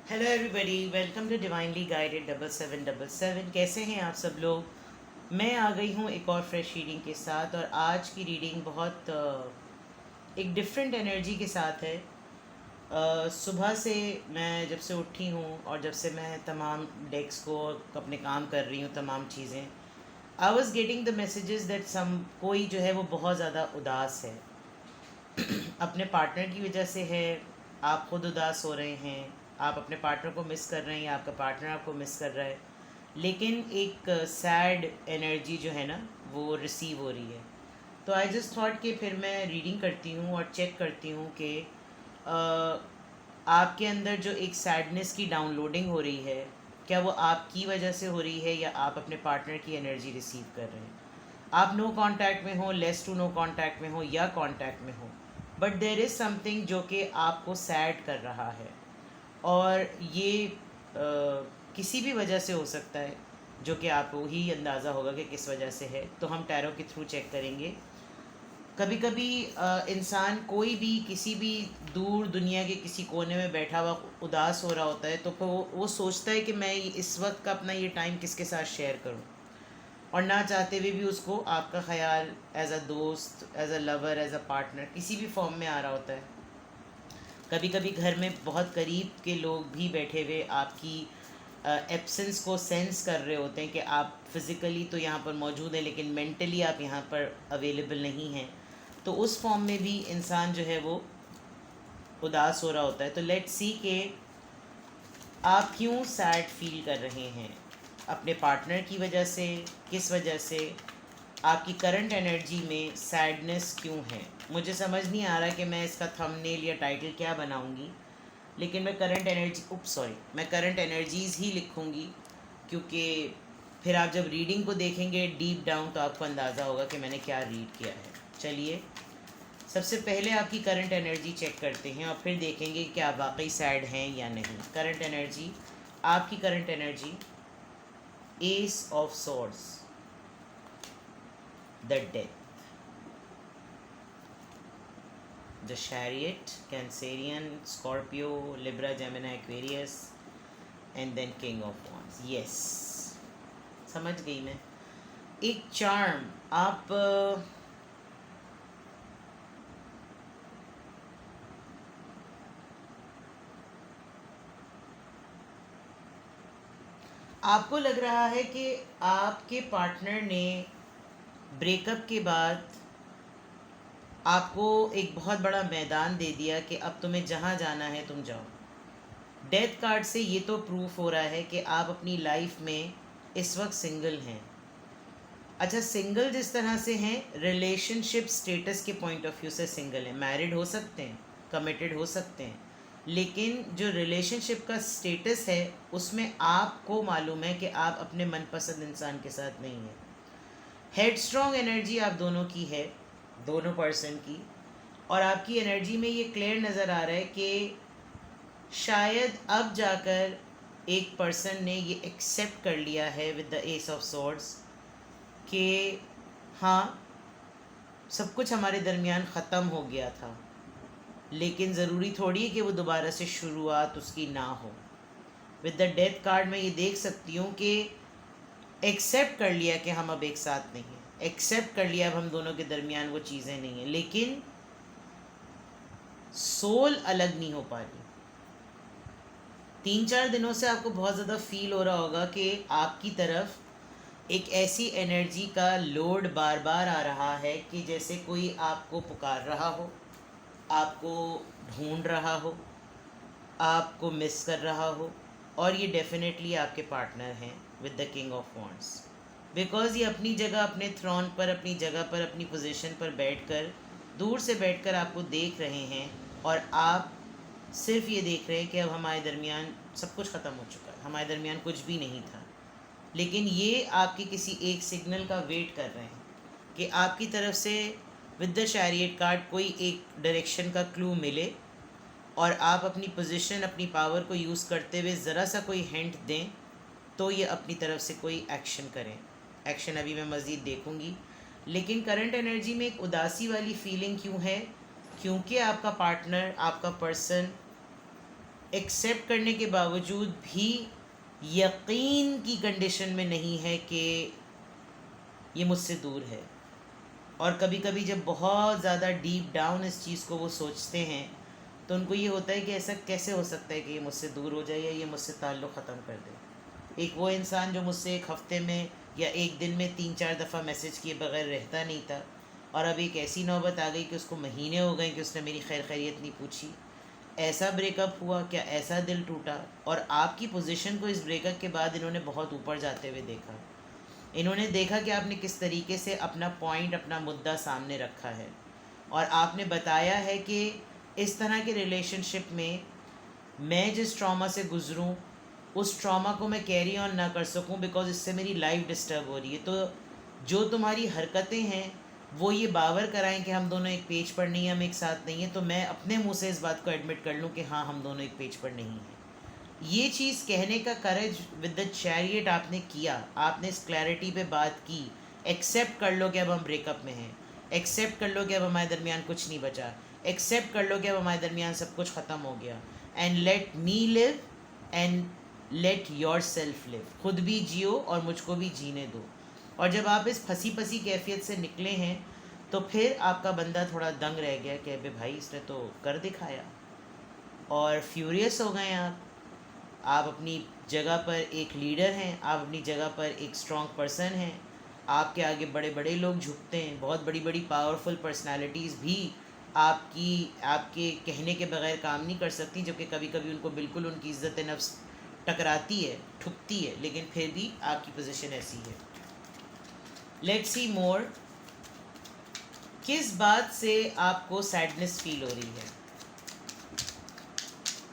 Hello everybody, welcome to divinely guided 7777। कैसे हैं आप सब लोग। मैं आ गई हूँ एक और फ्रेश रीडिंग के साथ, और आज की रीडिंग बहुत एक डिफरेंट एनर्जी के साथ है। सुबह से मैं जब से उठी हूँ और जब से मैं तमाम डेस्क को अपने काम कर रही हूँ, तमाम चीज़ें, I was getting the messages that some कोई जो है वो बहुत ज़्यादा उदास है। अपने पार्टनर की वजह से है, आप खुद उदास हो रहे हैं, आप अपने पार्टनर को मिस कर रहे हैं या आपका पार्टनर आपको मिस कर रहा है, लेकिन एक सैड एनर्जी जो है ना वो रिसीव हो रही है। तो आई जस्ट थॉट कि फिर मैं रीडिंग करती हूँ और चेक करती हूँ कि आपके अंदर जो एक सैडनेस की डाउनलोडिंग हो रही है, क्या वो आपकी वजह से हो रही है या आप अपने पार्टनर की एनर्जी रिसीव कर रहे हैं। आप नो कांटेक्ट में हो, लेस टू नो कांटेक्ट में हो या कांटेक्ट में हो, बट देर इज़ समथिंग जो कि आपको सैड कर रहा है। और ये किसी भी वजह से हो सकता है, जो कि आपको ही अंदाज़ा होगा कि किस वजह से है। तो हम टैरो के थ्रू चेक करेंगे। कभी कभी इंसान कोई भी किसी भी दूर दुनिया के किसी कोने में बैठा हुआ उदास हो रहा होता है, तो फिर वो सोचता है कि मैं इस वक्त का अपना ये टाइम किसके साथ शेयर करूं, और ना चाहते हुए भी उसको आपका ख्याल एज अ दोस्त, as a lover, as a partner किसी भी फॉर्म में आ रहा होता है। कभी कभी घर में बहुत करीब के लोग भी बैठे हुए आपकी एब्सेंस को सेंस कर रहे होते हैं कि आप फिज़िकली तो यहाँ पर मौजूद हैं लेकिन मेंटली आप यहाँ पर अवेलेबल नहीं हैं। तो उस फॉर्म में भी इंसान जो है वो उदास हो रहा होता है। तो लेट्स सी के आप क्यों सैड फील कर रहे हैं, अपने पार्टनर की वजह से, किस वजह से, आपकी करंट एनर्जी में सैडनेस क्यों है। मुझे समझ नहीं आ रहा कि मैं इसका थंबनेल या टाइटल क्या बनाऊंगी, लेकिन मैं करंट एनर्जीज़ ही लिखूंगी, क्योंकि फिर आप जब रीडिंग को देखेंगे डीप डाउन तो आपको अंदाज़ा होगा कि मैंने क्या रीड किया है। चलिए, सबसे पहले आपकी करंट एनर्जी चेक करते हैं और फिर देखेंगे कि आप वाकई सैड हैं या नहीं। करंट एनर्जी, आपकी current energy, ace of swords, the death, the chariot, Cancerian, Scorpio, Libra, Gemini, Aquarius, and then king of wands. Yes, समझ गई मैं। एक चार्म, आप आपको लग रहा है कि आपके पार्टनर ने ब्रेकअप के बाद आपको एक बहुत बड़ा मैदान दे दिया कि अब तुम्हें जहाँ जाना है तुम जाओ। डेथ कार्ड से ये तो प्रूफ हो रहा है कि आप अपनी लाइफ में इस वक्त सिंगल हैं। अच्छा, सिंगल जिस तरह से हैं, रिलेशनशिप स्टेटस के पॉइंट ऑफ व्यू से सिंगल हैं। मैरिड हो सकते हैं, कमिटेड हो सकते हैं, लेकिन जो रिलेशनशिप का स्टेटस है उसमें आपको मालूम है कि आप अपने मनपसंद इंसान के साथ नहीं हैं। हेड स्ट्रॉन्ग एनर्जी आप दोनों की है, दोनों पर्सन की। और आपकी एनर्जी में ये क्लियर नज़र आ रहा है कि शायद अब जाकर एक पर्सन ने ये एक्सेप्ट कर लिया है with the S of swords कि हाँ, सब कुछ हमारे दरमियान ख़त्म हो गया था, लेकिन ज़रूरी थोड़ी है कि वो दोबारा से शुरुआत उसकी ना हो। विद द डेथ कार्ड में ये देख सकती हूँ कि एक्सेप्ट कर लिया कि हम अब एक साथ नहीं हैं, एक्सेप्ट कर लिया अब हम दोनों के दरमियान वो चीज़ें नहीं हैं, लेकिन सोल अलग नहीं हो पा रही। 3-4 दिनों से आपको बहुत ज़्यादा फील हो रहा होगा कि आपकी तरफ एक ऐसी एनर्जी का लोड बार बार आ रहा है कि जैसे कोई आपको पुकार रहा हो, आपको ढूंढ रहा हो, आपको मिस कर रहा हो। और ये डेफिनेटली आपके पार्टनर हैं with the king of wands, because ये अपनी जगह, अपने थ्रोन पर, अपनी जगह पर, अपनी पोजीशन पर बैठकर, दूर से बैठकर आपको देख रहे हैं, और आप सिर्फ ये देख रहे हैं कि अब हमारे दरमियान सब कुछ ख़त्म हो चुका है, हमारे दरमियान कुछ भी नहीं था। लेकिन ये आपके किसी एक सिग्नल का वेट कर रहे हैं कि आपकी तरफ से विद द चैरियट कार्ड कोई एक डायरेक्शन का क्लू मिले, और आप अपनी पोजीशन, अपनी पावर को यूज़ करते हुए ज़रा सा कोई हिंट दें तो ये अपनी तरफ से कोई एक्शन करें। एक्शन अभी मैं मज़ीद देखूंगी। लेकिन करंट एनर्जी में एक उदासी वाली फीलिंग क्यों है? क्योंकि आपका पार्टनर, आपका पर्सन एक्सेप्ट करने के बावजूद भी यकीन की कंडीशन में नहीं है कि ये मुझसे दूर है। और कभी कभी जब बहुत ज़्यादा डीप डाउन इस चीज़ को वो सोचते हैं तो उनको ये होता है कि ऐसा कैसे हो सकता है कि ये मुझसे दूर हो जाए या ये मुझसे ताल्लुक़ ख़त्म कर दे। एक वो इंसान जो मुझसे एक हफ़्ते में या एक दिन में 3-4 दफ़ा मैसेज किए बगैर रहता नहीं था, और अब एक ऐसी नौबत आ गई कि उसको महीने हो गए कि उसने मेरी खैर खैरियत नहीं पूछी। ऐसा ब्रेकअप हुआ, क्या ऐसा दिल टूटा? और आपकी पोजीशन को इस ब्रेकअप के बाद इन्होंने बहुत ऊपर जाते हुए देखा। इन्होंने देखा कि आपने किस तरीके से अपना पॉइंट, अपना मुद्दा सामने रखा है, और आपने बताया है कि इस तरह के रिलेशनशिप में मैं जिस ट्रॉमा से गुज़रूं उस ट्रॉमा को मैं कैरी ऑन ना कर सकूं बिकॉज़ इससे मेरी लाइफ डिस्टर्ब हो रही है। तो जो तुम्हारी हरकतें हैं वो ये बावर कराएं कि हम दोनों एक पेज पर नहीं हैं, हम एक साथ नहीं हैं, तो मैं अपने मुंह से इस बात को एडमिट कर लूं कि हाँ, हम दोनों एक पेज पर नहीं हैं। ये चीज़ कहने का करेज विद द चैरियट आपने किया। आपने इस क्लैरिटी पे बात की, एक्सेप्ट कर लो कि अब हम ब्रेकअप में हैं, एक्सेप्ट कर लो कि अब हमारे दरमियान कुछ नहीं बचा, एक्सेप्ट कर लो कि अब हमारे दरमियान सब कुछ ख़त्म हो गया, and let me live and let your self live. खुद भी जियो और मुझको भी जीने दो। और जब आप इस फंसी फंसी कैफियत से निकले हैं तो फिर आपका बंदा थोड़ा दंग रह गया कि अबे भाई इसने तो कर दिखाया, और फ्यूरियस हो गए आप अपनी जगह पर एक लीडर हैं, आप अपनी जगह पर एक स्ट्रॉन्ग पर्सन हैं, आपके आगे बड़े बड़े लोग झुकते हैं, बहुत बड़ी बड़ी पावरफुल पर्सनालिटीज़ भी आपके कहने के बगैर काम नहीं कर सकती, जबकि कभी कभी उनको बिल्कुल उनकी इज़्ज़त नफ्स टकराती है, ठुकती है, लेकिन फिर भी आपकी पोजीशन ऐसी है। लेट्स सी मोर। किस बात से आपको सैडनेस फील हो रही है?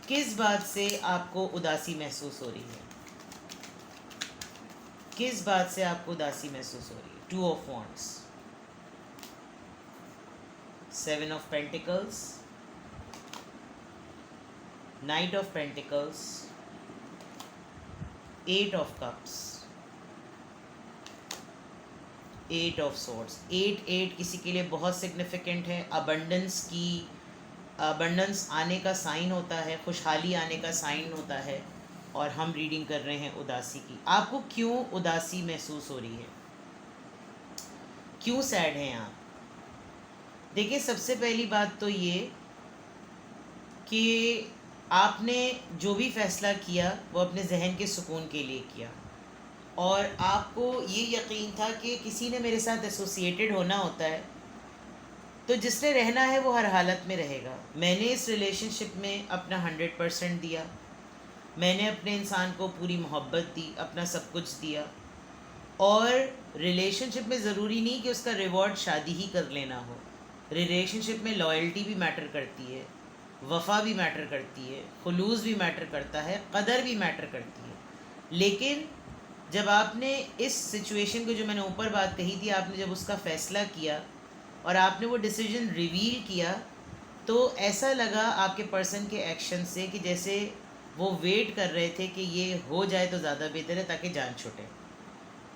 किस बात से आपको उदासी महसूस हो रही है? किस बात से आपको उदासी महसूस हो रही है? 2 of wands, 7 of pentacles, night of pentacles, 8 of cups, 8 of swords. 8 किसी के लिए बहुत सिग्निफिकेंट है। अबंडेंस आने का साइन होता है, खुशहाली आने का साइन होता है। और हम रीडिंग कर रहे हैं उदासी की। आपको क्यों उदासी महसूस हो रही है? क्यों सैड हैं आप? देखिए, सबसे पहली बात तो ये कि आपने जो भी फ़ैसला किया वो अपने जहन के सुकून के लिए किया, और आपको ये यकीन था कि किसी ने मेरे साथ एसोसिएटेड होना होता है तो जिसने रहना है वो हर हालत में रहेगा। मैंने इस रिलेशनशिप में अपना 100% दिया, मैंने अपने इंसान को पूरी मोहब्बत दी, अपना सब कुछ दिया। और रिलेशनशिप में ज़रूरी नहीं कि उसका रिवॉर्ड शादी ही कर लेना हो। रिलेशनशिप में लॉयल्टी भी मैटर करती है, वफ़ा भी मैटर करती है, खुलूस भी मैटर करता है, कदर भी मैटर करती है। लेकिन जब आपने इस सिचुएशन को, जो मैंने ऊपर बात कही थी, आपने जब उसका फ़ैसला किया और आपने वो डिसीजन रिवील किया, तो ऐसा लगा आपके पर्सन के एक्शन से कि जैसे वो वेट कर रहे थे कि ये हो जाए तो ज़्यादा बेहतर है ताकि जान छूटे।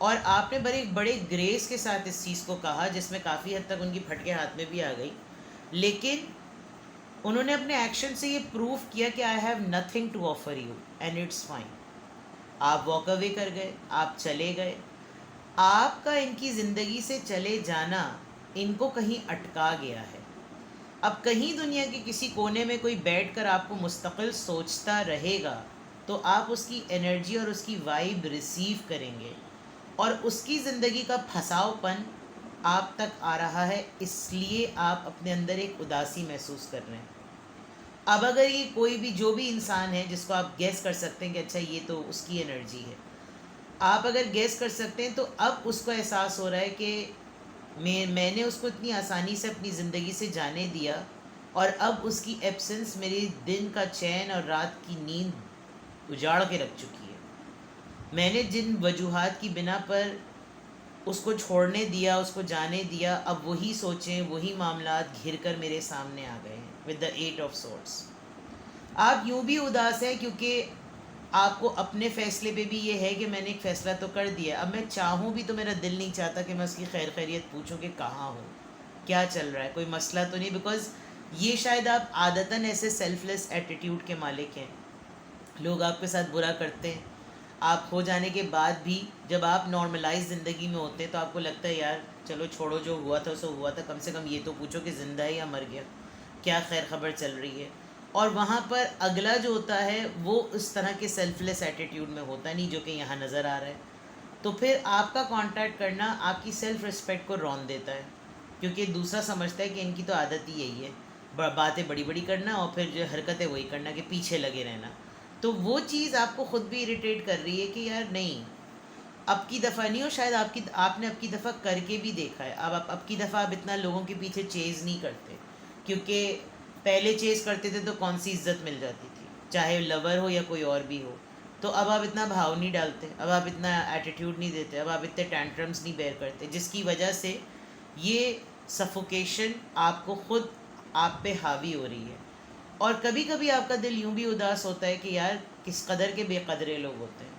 और आपने बड़े ग्रेस के साथ इस चीज़ को कहा, जिसमें काफ़ी हद तक उनकी फटके हाथ में भी आ गई, लेकिन उन्होंने अपने एक्शन से ये प्रूव किया कि I have nothing to offer you and it's fine. आप वॉक अवे कर गए, आप चले गए। आपका इनकी ज़िंदगी से चले जाना इनको कहीं अटका गया है। अब कहीं दुनिया के किसी कोने में कोई बैठकर आपको मुस्तकिल सोचता रहेगा तो आप उसकी एनर्जी और उसकी वाइब रिसीव करेंगे, और उसकी ज़िंदगी का फंसावपन आप तक आ रहा है, इसलिए आप अपने अंदर एक उदासी महसूस कर रहे हैं। अब अगर ये कोई भी, जो भी इंसान है जिसको आप गेस कर सकते हैं कि अच्छा ये तो उसकी एनर्जी है, आप अगर गेस कर सकते हैं, तो अब उसको एहसास हो रहा है कि मैंने उसको इतनी आसानी से अपनी ज़िंदगी से जाने दिया, और अब उसकी एब्सेंस मेरे दिन का चैन और रात की नींद उजाड़ के रख चुकी है। मैंने जिन वजूहात की बिना पर उसको छोड़ने दिया, उसको जाने दिया, अब वही सोचें, वही मामलात घिर कर मेरे सामने आ गए हैं विद द 8 ऑफ सोर्ड्स। आप यूँ भी उदास हैं क्योंकि आपको अपने फ़ैसले पे भी ये है कि मैंने एक फ़ैसला तो कर दिया, अब मैं चाहूँ भी तो मेरा दिल नहीं चाहता कि मैं उसकी खैर खैरियत पूछूं कि कहाँ हो, क्या चल रहा है, कोई मसला तो नहीं। बिकॉज़ ये शायद आप आदतन ऐसे सेल्फलेस एटीट्यूड के मालिक हैं लोग आपके साथ बुरा करते हैं। आप हो जाने के बाद भी जब आप नॉर्मलाइज ज़िंदगी में होते हैं तो आपको लगता है यार चलो छोड़ो, जो हुआ था सो हुआ था, कम से कम ये तो पूछो कि ज़िंदा है या मर गया, क्या खैर खबर चल रही है। और वहाँ पर अगला जो होता है वो उस तरह के सेल्फलेस एटीट्यूड में होता नहीं जो कि यहाँ नज़र आ रहा है। तो फिर आपका कांटेक्ट करना आपकी सेल्फ रिस्पेक्ट को रौन देता है, क्योंकि दूसरा समझता है कि इनकी तो आदत ही यही है, बातें बड़ी बड़ी करना और फिर जो हरकतें वही करना कि पीछे लगे रहना। तो वो चीज़ आपको ख़ुद भी इरिटेट कर रही है कि यार नहीं, अब की दफ़ा नहीं, हो शायद आपने अब की दफ़ा करके भी देखा है। अब की दफ़ा आप इतना लोगों के पीछे चेज़ नहीं करते, क्योंकि पहले चेज़ करते थे तो कौन सी इज्जत मिल जाती थी, चाहे लवर हो या कोई और भी हो। तो अब आप इतना भाव नहीं डालते, अब आप इतना एटीट्यूड नहीं देते, अब आप इतने टैंट्रम्स नहीं बेयर करते, जिसकी वजह से ये सफोकेशन आपको खुद आप पे हावी हो रही है। और कभी कभी आपका दिल यूं भी उदास होता है कि यार किस कदर के बेकदरे लोग होते हैं।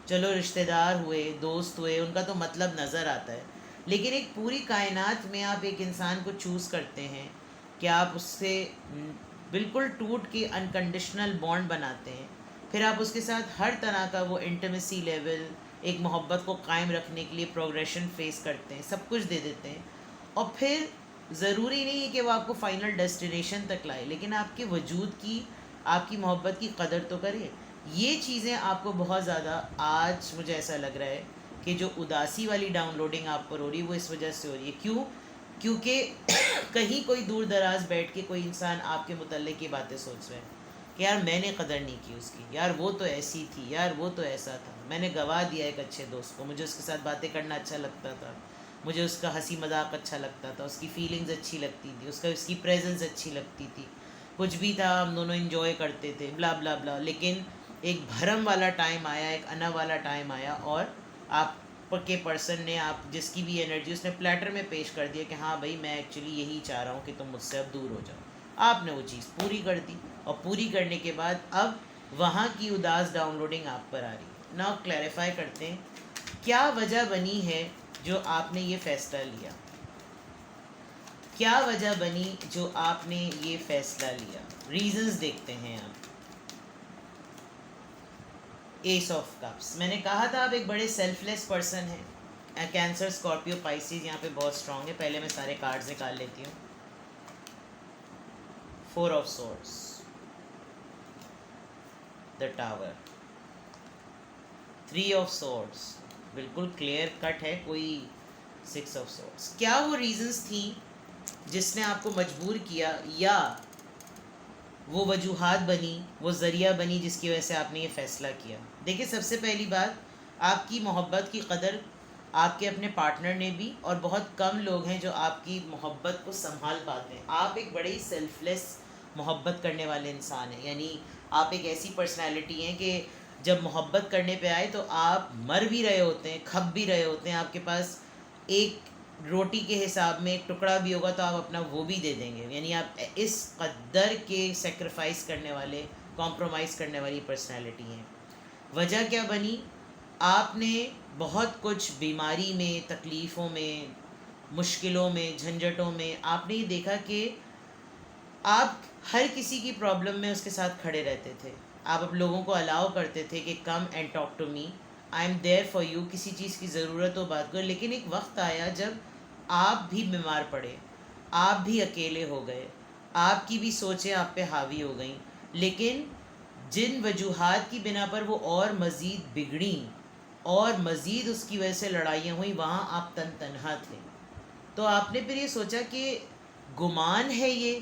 चलो रिश्तेदार हुए, दोस्त हुए, उनका तो मतलब नज़र आता है, लेकिन एक पूरी कायनात में आप एक इंसान को चूज़ करते हैं कि आप उससे बिल्कुल टूट के अनकंडीशनल बॉन्ड बनाते हैं, फिर आप उसके साथ हर तरह का वो इंटीमेसी लेवल, एक मोहब्बत को कायम रखने के लिए प्रोग्रेशन फेस करते हैं, सब कुछ दे देते हैं, और फिर ज़रूरी नहीं है कि वो आपको फ़ाइनल डेस्टिनेशन तक लाए, लेकिन आपके वजूद की, आपकी मोहब्बत की कदर तो करिए। ये चीज़ें आपको बहुत ज़्यादा, आज मुझे ऐसा लग रहा है कि जो उदासी वाली डाउनलोडिंग आप पर हो रही है वो इस वजह से हो रही है। क्यों? क्योंकि कहीं कोई दूर दराज बैठ के कोई इंसान आपके मुतल्लिक़ की बातें सोच रहे हैं कि यार मैंने कदर नहीं की उसकी, यार वो तो ऐसी थी, यार वो तो ऐसा था, मैंने गवा दिया एक अच्छे दोस्त को, मुझे उसके साथ बातें करना अच्छा लगता था, मुझे उसका हंसी मजाक अच्छा लगता था, उसकी फीलिंग्स अच्छी लगती थी, उसकी प्रेजेंस अच्छी लगती थी, कुछ भी था हम दोनों इन्जॉय करते थे, ब्ला ब्ला ब्ला। लेकिन एक भरम वाला टाइम आया, एक अना वाला टाइम आया, और आप के पर्सन ने, आप जिसकी भी एनर्जी, उसने प्लेटर में पेश कर दिया कि हाँ भाई मैं एक्चुअली यही चाह रहा हूँ कि तुम मुझसे अब दूर हो जाओ। आपने वो चीज़ पूरी कर दी, और पूरी करने के बाद अब वहाँ की उदास डाउनलोडिंग आप पर आ रही है। नाउ क्लैरिफाई करते हैं क्या वजह बनी है जो आपने ये फ़ैसला लिया, क्या वजह बनी जो आपने ये फ़ैसला लिया। रीज़न्स देखते हैं आप। एस ऑफ कप्स, मैंने कहा था आप एक बड़े सेल्फलेस पर्सन हैं। कैंसर, स्कॉर्पियो, पाइसिस यहाँ पे बहुत स्ट्रॉन्ग है। पहले मैं सारे कार्ड्स निकाल लेती हूँ। 4 of swords, the tower, 3 of swords, बिल्कुल क्लियर कट है, कोई 6 ऑफ सोर्ड्स। क्या वो रीजंस थी जिसने आपको मजबूर किया, या वो वजूहात बनी, वो ज़रिया बनी जिसकी वजह से आपने ये फ़ैसला किया। देखिए, सबसे पहली बात, आपकी मोहब्बत की कदर आपके अपने पार्टनर ने भी, और बहुत कम लोग हैं जो आपकी मोहब्बत को संभाल पाते हैं। आप एक बड़े ही सेल्फलेस मोहब्बत करने वाले इंसान हैं, यानी आप एक ऐसी पर्सनैलिटी हैं कि जब मोहब्बत करने पे आए तो आप मर भी रहे होते हैं, खप भी रहे होते हैं, आपके पास एक रोटी के हिसाब में एक टुकड़ा भी होगा तो आप अपना वो भी दे देंगे। यानी आप इस कदर के सेक्रीफाइस करने वाले, कॉम्प्रोमाइज़ करने वाली पर्सनैलिटी हैं। वजह क्या बनी? आपने बहुत कुछ बीमारी में, तकलीफ़ों में, मुश्किलों में, झंझटों में, आपने ये देखा कि आप हर किसी की प्रॉब्लम में उसके साथ खड़े रहते थे। आप अब लोगों को अलाउ करते थे कि come and talk to me, I am there for you, किसी चीज़ की ज़रूरत हो बात करो। लेकिन एक वक्त आया जब आप भी बीमार पड़े, आप भी अकेले हो गए, आपकी भी सोचें आप पे हावी हो गई, लेकिन जिन वजूहात की बिना पर वो और मज़ीद बिगड़ी और मज़ीद उसकी वजह से लड़ाइयाँ हुई, वहाँ आप तन्हा थे। तो आपने फिर ये सोचा कि गुमान है ये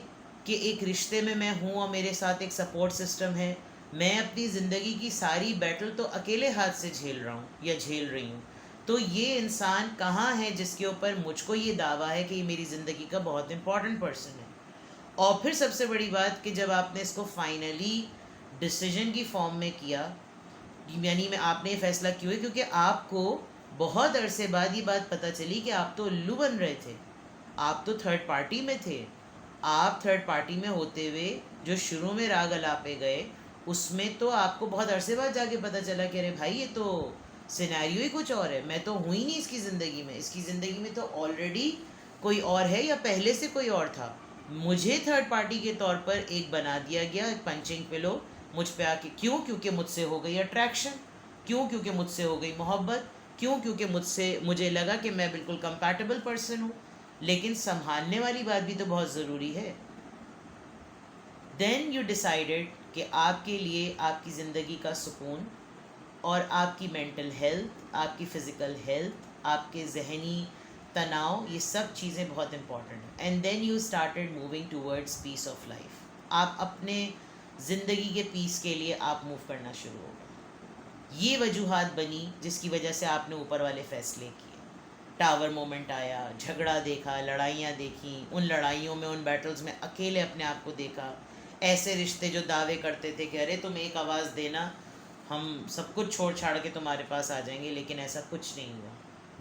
कि एक रिश्ते में मैं हूँ और मेरे साथ एक सपोर्ट सिस्टम है, मैं अपनी ज़िंदगी की सारी बैटल तो अकेले हाथ से झेल रहा हूँ या झेल रही हूँ, तो ये इंसान कहाँ है जिसके ऊपर मुझको ये दावा है कि ये मेरी ज़िंदगी का बहुत इम्पॉर्टेंट पर्सन है। और फिर सबसे बड़ी बात कि जब आपने इसको फाइनली डिसीजन की फॉर्म में किया, यानी में आपने ये फ़ैसला क्यों है, क्योंकि आपको बहुत अरसे बाद ये बात पता चली कि आप तो उल्लू बन रहे थे, आप तो थर्ड पार्टी में थे। आप थर्ड पार्टी में होते हुए जो शुरू में राग अलापे गए, उसमें तो आपको बहुत अरसे बाद जाके पता चला कि अरे भाई ये तो सिनेरियो ही कुछ और है, मैं तो हुई नहीं इसकी ज़िंदगी में, इसकी ज़िंदगी में तो ऑलरेडी कोई और है या पहले से कोई और था। मुझे थर्ड पार्टी के तौर पर एक बना दिया गया, एक पंचिंग पिलो, मुझ पे आके, क्यों? क्योंकि मुझसे हो गई अट्रैक्शन, क्यों? क्योंकि मुझसे हो गई मोहब्बत, क्यों? क्योंकि मुझे लगा कि मैं बिल्कुल कंपैटिबल पर्सन हूँ। लेकिन संभालने वाली बात भी तो बहुत ज़रूरी है। देन यू डिसाइडेड कि आपके लिए आपकी ज़िंदगी का सुकून और आपकी मेंटल हेल्थ, आपकी फ़िज़िकल हेल्थ, आपके जहनी तनाव, ये सब चीज़ें बहुत इंपॉर्टेंट हैं। And then you started moving towards peace of life. आप अपने ज़िंदगी के पीस के लिए आप मूव करना शुरू हो गए। ये वजूहात बनी जिसकी वजह से आपने ऊपर वाले फ़ैसले किए। टावर मोमेंट आया, झगड़ा देखा, लड़ाइयाँ देखी, उन लड़ाइयों में, उन बैटल्स में अकेले अपने आप को देखा। ऐसे रिश्ते जो दावे करते थे कि अरे तुम एक आवाज़ देना, हम सब कुछ छोड़ छाड़ के तुम्हारे पास आ जाएंगे, लेकिन ऐसा कुछ नहीं हुआ।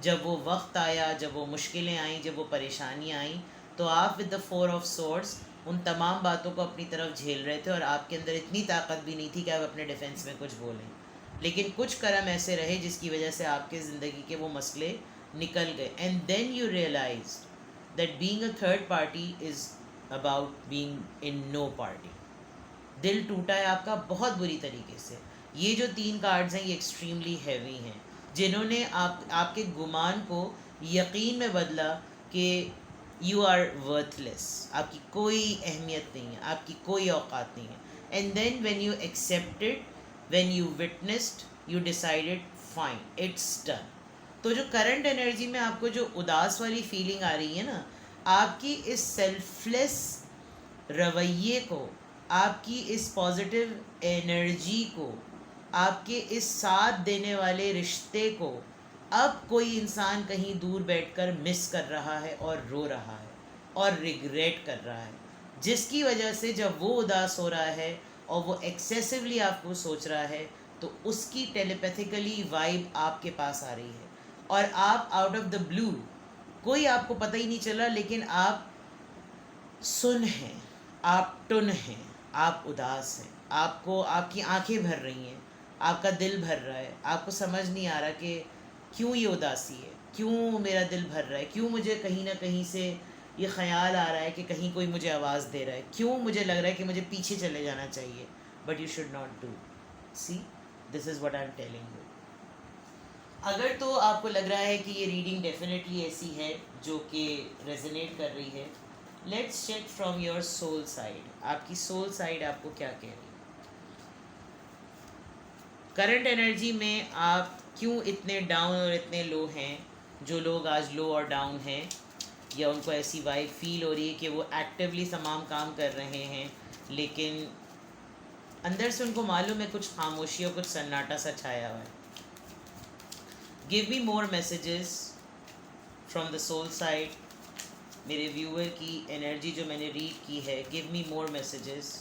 जब वो वक्त आया, जब वो मुश्किलें आईं, जब वो परेशानियाँ आईं, तो आप with the four of swords उन तमाम बातों को अपनी तरफ झेल रहे थे और आपके अंदर इतनी ताकत भी नहीं थी कि आप अपने डिफेंस में कुछ बोलें। लेकिन कुछ कर्म ऐसे रहे जिसकी वजह से आपके ज़िंदगी के वो मसले निकल गए। And then you realize that being a third party is about being in no party. दिल टूटा है आपका बहुत बुरी तरीके से। ये जो 3 कार्ड्स हैं ये एक्सट्रीमली हैवी हैं, जिन्होंने आपके गुमान को यकीन में बदला कि यू आर वर्थलेस, आपकी कोई अहमियत नहीं है, आपकी कोई औकात नहीं है। And then when you accepted, when you witnessed, you decided fine, it's done. तो जो करंट एनर्जी में आपको जो उदास वाली फीलिंग आ रही है ना, आपकी इस सेल्फलेस रवैये को, आपकी इस पॉजिटिव एनर्जी को, आपके इस साथ देने वाले रिश्ते को अब कोई इंसान कहीं दूर बैठकर मिस कर रहा है और रो रहा है और रिग्रेट कर रहा है, जिसकी वजह से जब वो उदास हो रहा है और वो एक्सेसिवली आपको सोच रहा है, तो उसकी टेलीपैथिकली वाइब आपके पास आ रही है और आप आउट ऑफ द ब्लू, कोई आपको पता ही नहीं चला, लेकिन आप सुन हैं, आप टुन हैं, आप उदास हैं, आपको आपकी आंखें भर रही हैं, आपका दिल भर रहा है, आपको समझ नहीं आ रहा कि क्यों ये उदासी है, क्यों मेरा दिल भर रहा है, क्यों मुझे कहीं ना कहीं से ये ख्याल आ रहा है कि कहीं कोई मुझे आवाज़ दे रहा है, क्यों मुझे लग रहा है कि मुझे पीछे चले जाना चाहिए। But you should not do. See, this is what I am telling you. अगर तो आपको लग रहा है कि ये रीडिंग डेफिनेटली ऐसी है जो कि रेजोनेट कर रही है, let's check from your soul side. आपकी सोल साइड आपको क्या कह रही है? करंट एनर्जी में आप क्यों इतने डाउन और इतने लो हैं? जो लोग आज लो और डाउन हैं, या उनको ऐसी वाइब फील हो रही है कि वो एक्टिवली तमाम काम कर रहे हैं, लेकिन अंदर से उनको मालूम है कुछ खामोशी और कुछ सन्नाटा सा छाया हुआ है। Give me more messages from the soul side. मेरे व्यूअर की एनर्जी जो मैंने रीड की है, give me more messages.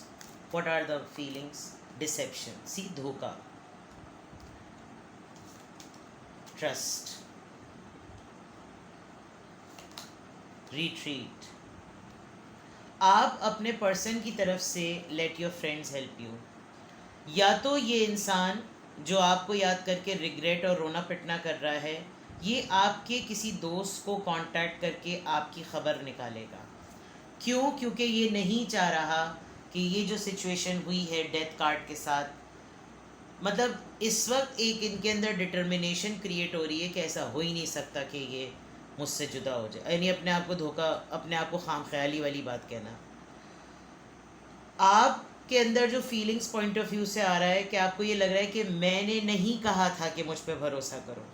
What are the feelings? Deception, see, धोखा, ट्रस्ट, रिट्रीट। आप अपने पर्सन की तरफ से let your friends help you. या तो ये इंसान जो आपको याद करके रिग्रेट और रोना पिटना कर रहा है, ये आपके किसी दोस्त को कांटेक्ट करके आपकी ख़बर निकालेगा। क्यों? क्योंकि ये नहीं चाह रहा कि ये जो सिचुएशन हुई है डेथ कार्ड के साथ, मतलब इस वक्त एक इनके अंदर डिटर्मिनेशन क्रिएट हो रही है कि ऐसा हो ही नहीं सकता कि ये मुझसे जुदा हो जाए, यानी अपने आप को धोखा, अपने आप को खाम ख्याली वाली बात कहना। आपके अंदर जो फीलिंग्स पॉइंट ऑफ व्यू से आ रहा है कि आपको ये लग रहा है कि मैंने नहीं कहा था कि मुझ पे भरोसा करो,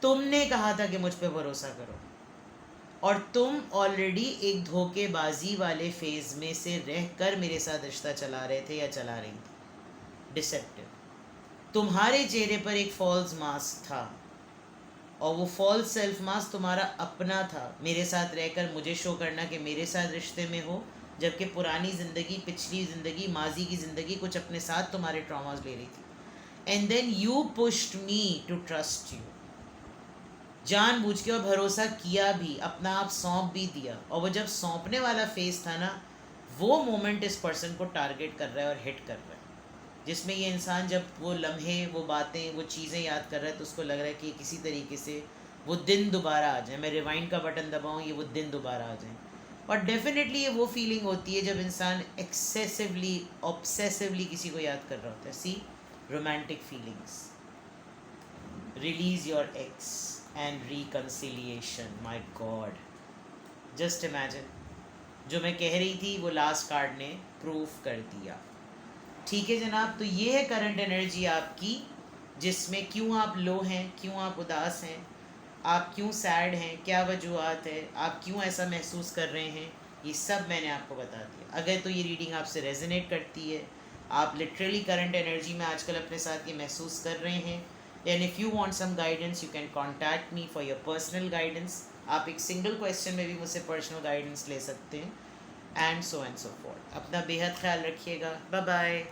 तुमने कहा था कि मुझ पे भरोसा करो, और तुम ऑलरेडी एक धोखेबाजी वाले फेज में से रहकर मेरे साथ रिश्ता चला रहे थे या चला रही थी। डिसेप्टिव। तुम्हारे चेहरे पर एक फॉल्स मास्क था और वो फॉल्स सेल्फ मास्क तुम्हारा अपना था, मेरे साथ रहकर मुझे शो करना कि मेरे साथ रिश्ते में हो, जबकि पुरानी ज़िंदगी, पिछली ज़िंदगी, माजी की ज़िंदगी कुछ अपने साथ तुम्हारे ट्रॉमास ले रही थी। And then you pushed me to trust you, जानबूझ के, और भरोसा किया भी, अपना आप सौंप भी दिया। और वो जब सौंपने वाला फेस था ना, वो मोमेंट इस पर्सन को टारगेट कर रहा है और हिट कर रहा है, जिसमें ये इंसान जब वो लम्हे, वो बातें, वो चीज़ें याद कर रहा है तो उसको लग रहा है कि किसी तरीके से वो दिन दोबारा आ जाए, मैं रिवाइंड का बटन दबाऊँ, ये वो दिन दोबारा आ जाए। और डेफिनेटली ये वो फीलिंग होती है जब इंसान एक्सेसिवली ऑब्सेसिवली किसी को याद कर रहा होता है. See, romantic feelings, release your ex and reconciliation. My god, just imagine. जो मैं कह रही थी वो लास्ट कार्ड ने प्रूफ कर दिया. ठीक है जनाब, तो ये है करंट एनर्जी आपकी, जिसमें क्यों आप लो हैं, क्यों आप उदास हैं, आप क्यों सैड हैं, क्या वजूहत है, आप क्यों ऐसा महसूस कर रहे हैं, ये सब मैंने आपको बता दिया. अगर तो ये रीडिंग आपसे रेजोनेट करती है, आप लिटरली करंट एनर्जी में आजकल अपने साथ ये महसूस कर रहे हैं, and if you want some guidance you can contact me for your personal guidance. आप एक सिंगल क्वेश्चन में भी मुझसे पर्सनल गाइडेंस ले सकते हैं, एंड सो फोर्थ. अपना बेहद ख्याल रखिएगा. Bye bye.